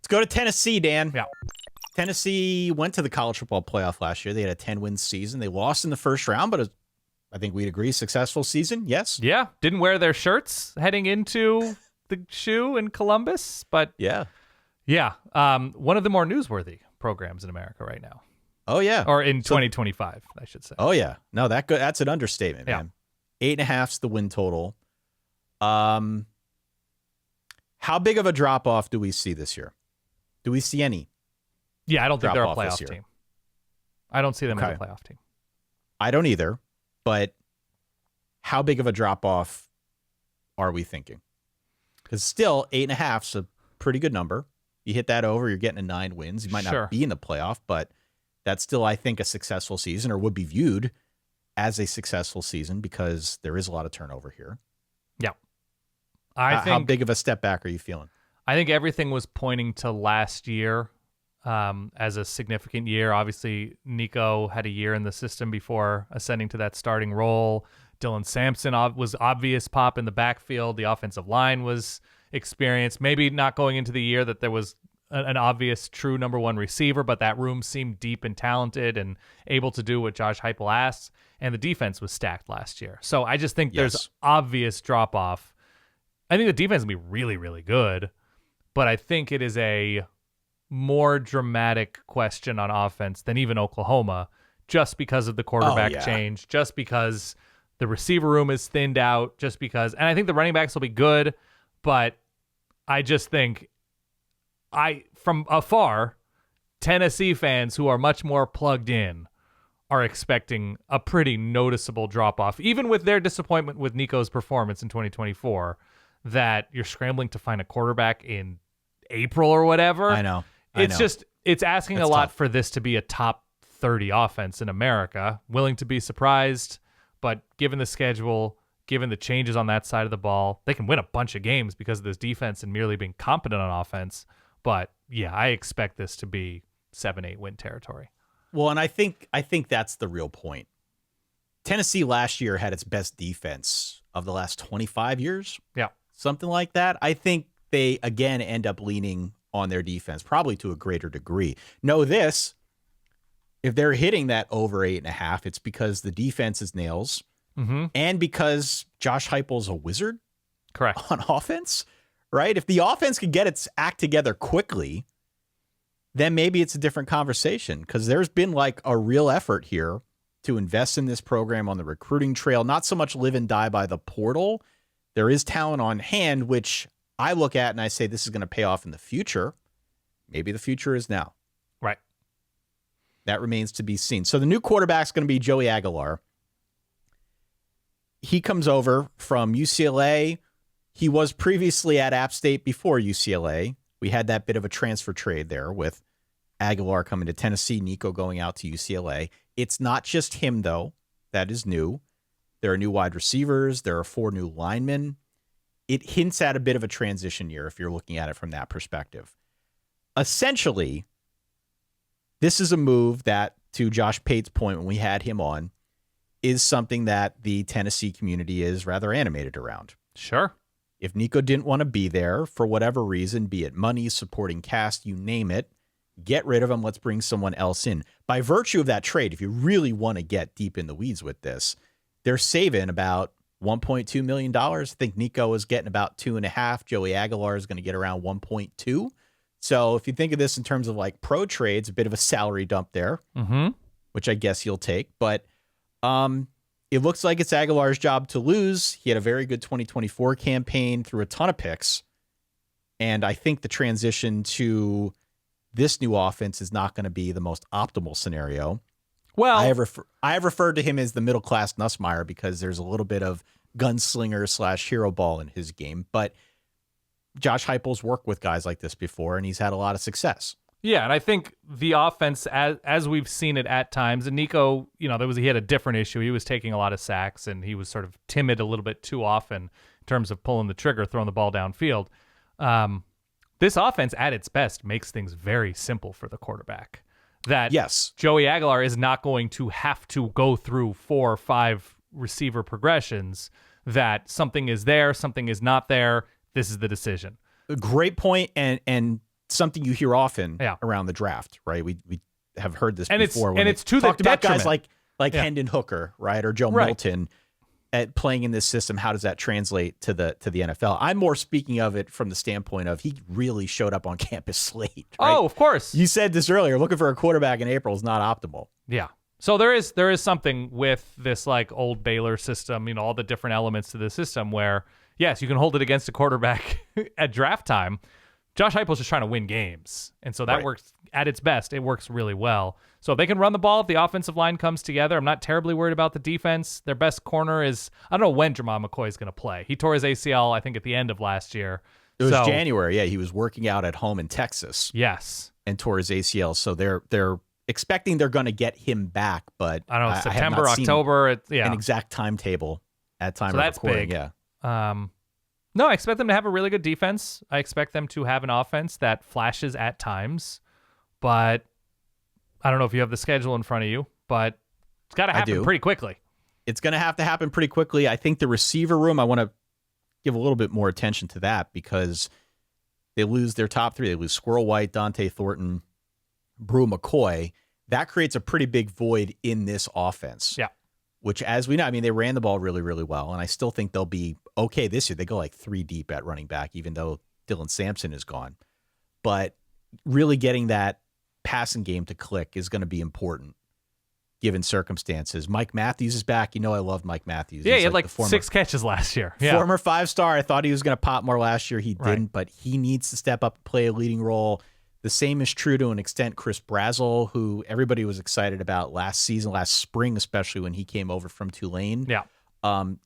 Let's go to Tennessee, Dan. Yeah. Tennessee went to the college football playoff last year. They had a 10-win season. They lost in the first round, but I think we'd agree, successful season. Yes? Yeah. Didn't wear their shirts heading into the shoe in Columbus, but yeah. One of the more newsworthy programs in America right now. Oh, yeah. Or in 2025, I should say. Oh, yeah. No, that's an understatement, man. 8.5's the win total. How big of a drop-off do we see this year? Do we see any? Yeah, I don't think they're a playoff team. I don't see them as a playoff team. I don't either, but how big of a drop-off are we thinking? Because still, 8.5's a pretty good number. You hit that over, you're getting a 9 wins. You might not be in the playoff, but that's still, I think, a successful season, or would be viewed as a successful season because there is a lot of turnover here. Yeah. How big of a step back are you feeling? I think everything was pointing to last year as a significant year. Obviously, Nico had a year in the system before ascending to that starting role. Dylan Sampson was obvious pop in the backfield. The offensive line was experienced. Maybe not going into the year that there was an obvious true number one receiver, but that room seemed deep and talented and able to do what Josh Heupel asks. And the defense was stacked last year. So I just think there's obvious drop-off. I think the defense will be really, really good, but I think it is a more dramatic question on offense than even Oklahoma, just because of the quarterback change, just because the receiver room is thinned out, just because, and I think the running backs will be good, but I just think from afar, Tennessee fans who are much more plugged in are expecting a pretty noticeable drop-off, even with their disappointment with Nico's performance in 2024, that you're scrambling to find a quarterback in April or whatever. I know. It's asking a lot for this to be a top 30 offense in America. Willing to be surprised, but given the schedule, given the changes on that side of the ball, they can win a bunch of games because of this defense and merely being competent on offense. But yeah, I expect this to be 7-8 win territory. Well, and I think that's the real point. Tennessee last year had its best defense of the last 25 years. Yeah. Something like that. I think they, again, end up leaning on their defense, probably to a greater degree. Know this, if they're hitting that over 8.5, it's because the defense is nails and because Josh Heupel's a wizard. Correct. On offense, right? If the offense could get its act together quickly, then maybe it's a different conversation, because there's been like a real effort here to invest in this program on the recruiting trail, not so much live and die by the portal. There is talent on hand, which I look at and I say this is going to pay off in the future. Maybe the future is now. Right. That remains to be seen. So the new quarterback is going to be Joey Aguilar. He comes over from UCLA. He was previously at App State before UCLA. We had that bit of a transfer trade there with Aguilar coming to Tennessee, Nico going out to UCLA. It's not just him, though. That is new. There are new wide receivers. There are 4 new linemen. It hints at a bit of a transition year if you're looking at it from that perspective. Essentially, this is a move that, to Josh Pate's point when we had him on, is something that the Tennessee community is rather animated around. Sure. If Nico didn't want to be there for whatever reason, be it money, supporting cast, you name it, get rid of him. Let's bring someone else in. By virtue of that trade, if you really want to get deep in the weeds with this, they're saving about $1.2 million. I think Nico is getting about 2.5. Joey Aguilar is going to get around 1.2. So if you think of this in terms of like pro trades, a bit of a salary dump there, which I guess you'll take. But it looks like it's Aguilar's job to lose. He had a very good 2024 campaign, threw a ton of picks. And I think the transition to this new offense is not going to be the most optimal scenario. Well, I have referred to him as the middle-class Nussmeier because there's a little bit of gunslinger / hero ball in his game. But Josh Heupel's worked with guys like this before, and he's had a lot of success. Yeah, and I think the offense, as we've seen it at times, and Nico, he had a different issue. He was taking a lot of sacks, and he was sort of timid a little bit too often in terms of pulling the trigger, throwing the ball downfield. This offense, at its best, makes things very simple for the quarterback. That Joey Aguilar is not going to have to go through 4 or 5 receiver progressions, that something is there, something is not there. This is the decision. A great point, and something you hear often Yeah. around the draft, right? We have heard this And before. it's to the talked about guys detriment. like Yeah. Hendon Hooker, right, or Joe Right. Milton at playing in this system. How does that translate to the NFL? I'm more speaking of it from the standpoint of he really showed up on campus late. Right? Oh, of course. You said this earlier. Looking for a quarterback in April is not optimal. Yeah. So there is something with this like old Baylor system, all the different elements to the system where, yes, you can hold it against a quarterback at draft time. Josh Heupel's just trying to win games. And so that works at its best. It works really well. So if they can run the ball, if the offensive line comes together, I'm not terribly worried about the defense. Their best corner is, I don't know when Jermon McCoy is going to play. He tore his ACL, I think, at the end of last year. It was January. Yeah, he was working out at home in Texas. Yes. And tore his ACL. So they're expecting they're going to get him back, but I don't know, I September, have not seen October. an exact timetable at time so of that's recording. big. Yeah. No, I expect them to have a really good defense. I expect them to have an offense that flashes at times, but I don't know if you have the schedule in front of you, but it's got to happen pretty quickly. It's going to have to happen pretty quickly. I think the receiver room, I want to give a little bit more attention to that because they lose their top three. They lose Squirrel White, Dante Thornton, Brew McCoy. That creates a pretty big void in this offense. Yeah. Which, as we know, I mean, they ran the ball really, really well, and I still think they'll be okay this year. They go like 3 deep at running back, even though Dylan Sampson is gone. But really getting that passing game to click is going to be important, given circumstances. Mike Matthews is back. I loved Mike Matthews. Yeah, He's he had like 6 catches last year. Yeah. Former 5-star. I thought he was going to pop more last year. He didn't, but he needs to step up and play a leading role. The same is true to an extent Chris Brazzell, who everybody was excited about last season, last spring, especially when he came over from Tulane. Yeah.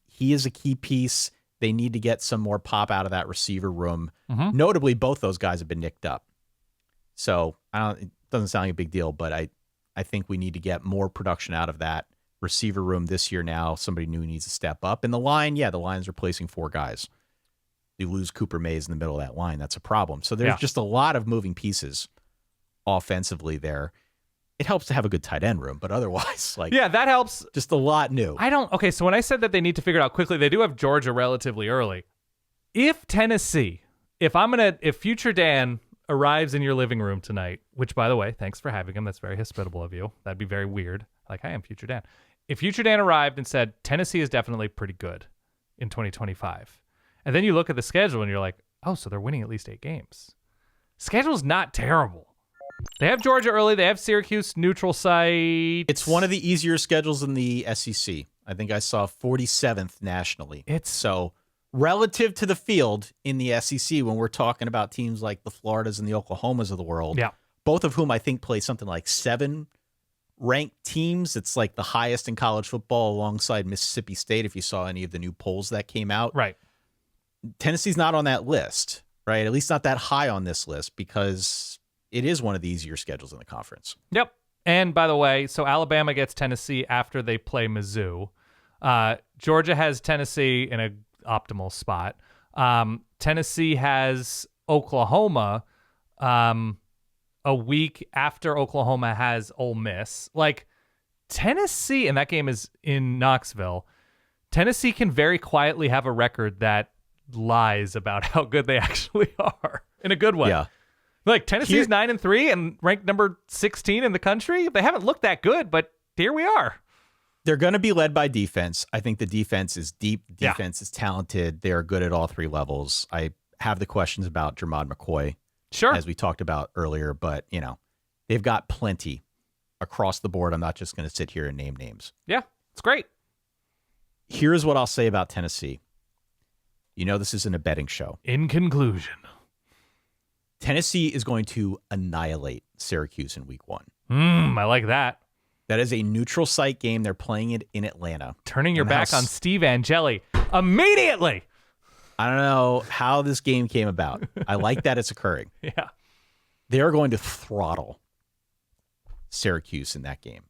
He is a key piece. They need to get some more pop out of that receiver room. Mm-hmm. Notably, both those guys have been nicked up. So it doesn't sound like a big deal, but I think we need to get more production out of that receiver room this year now. Somebody new needs to step up. And the line, the line's replacing 4 guys. You lose Cooper Mays in the middle of that line. That's a problem. So there's just a lot of moving pieces offensively there. It helps to have a good tight end room, but otherwise, that helps. Just a lot new. Okay, so when I said that they need to figure it out quickly, they do have Georgia relatively early. If Tennessee, if future Dan arrives in your living room tonight, which, by the way, thanks for having him. That's very hospitable of you. That'd be very weird. Like, I am future Dan. If future Dan arrived and said, Tennessee is definitely pretty good in 2025, and then you look at the schedule and you're like, oh, so they're winning at least 8 games. Schedule's not terrible. They have Georgia early. They have Syracuse, neutral site. It's one of the easier schedules in the SEC. I think I saw 47th nationally. So relative to the field in the SEC, when we're talking about teams like the Floridas and the Oklahomas of the world, both of whom I think play something like 7 ranked teams. It's like the highest in college football alongside Mississippi State, if you saw any of the new polls that came out. Right. Tennessee's not on that list, right? At least not that high on this list because it is one of the easier schedules in the conference. Yep. And by the way, so Alabama gets Tennessee after they play Mizzou. Georgia has Tennessee in an optimal spot. Tennessee has Oklahoma a week after Oklahoma has Ole Miss. Like, Tennessee, and that game is in Knoxville, Tennessee can very quietly have a record that lies about how good they actually are in a good way. Yeah. Like, Tennessee's 9-3 and ranked number 16 in the country. They haven't looked that good, but here we are. They're going to be led by defense. I think the defense is deep. Defense is talented. They're good at all 3 levels. I have the questions about Jermon McCoy, as we talked about earlier, but, they've got plenty across the board. I'm not just going to sit here and name names. Yeah, it's great. Here's what I'll say about Tennessee. This isn't a betting show. In conclusion, Tennessee is going to annihilate Syracuse in week 1. I like that. That is a neutral site game. They're playing it in Atlanta. Turning your back on Steve Angeli immediately. I don't know how this game came about. I like that it's occurring. Yeah. They're going to throttle Syracuse in that game.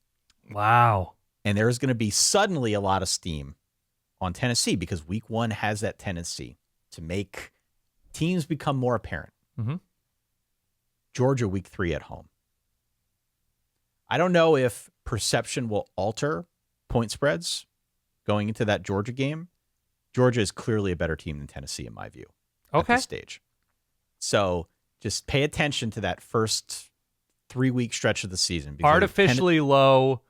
Wow. And there's going to be suddenly a lot of steam on Tennessee because week 1 has that tendency to make teams become more apparent. Mm-hmm. Georgia week 3 at home. I don't know if perception will alter point spreads going into that Georgia game. Georgia is clearly a better team than Tennessee in my view at this stage. So Just pay attention to that first 3-week stretch of the season. Because artificially low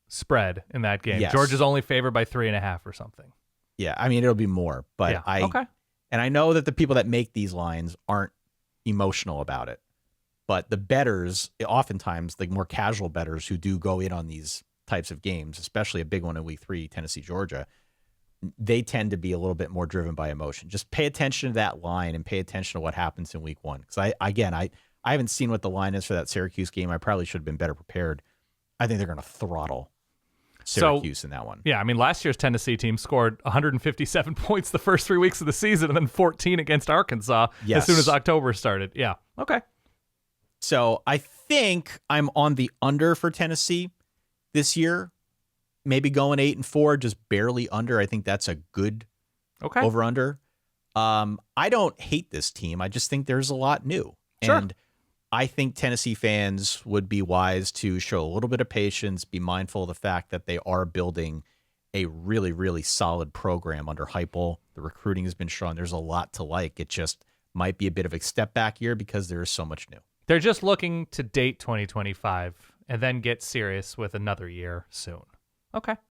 spread in that game. Yes. Georgia's only favored by 3.5 or something. Yeah, I mean, it'll be more. But okay. And I know that the people that make these lines aren't emotional about it. But the bettors, oftentimes, the more casual bettors who do go in on these types of games, especially a big one in week 3, Tennessee, Georgia, they tend to be a little bit more driven by emotion. Just pay attention to that line and pay attention to what happens in week 1. Because I haven't seen what the line is for that Syracuse game. I probably should have been better prepared. I think they're going to throttle Syracuse in that one. Yeah, I mean, last year's Tennessee team scored 157 points the first 3 weeks of the season and then 14 against Arkansas as soon as October started. Yeah, okay. So I think I'm on the under for Tennessee this year. Maybe going 8-4, just barely under. I think that's a good over-under. I don't hate this team. I just think there's a lot new. Sure. And I think Tennessee fans would be wise to show a little bit of patience, be mindful of the fact that they are building a really, really solid program under Heupel. The recruiting has been strong. There's a lot to like. It just might be a bit of a step back year because there is so much new. They're just looking to date 2025 and then get serious with another year soon. Okay.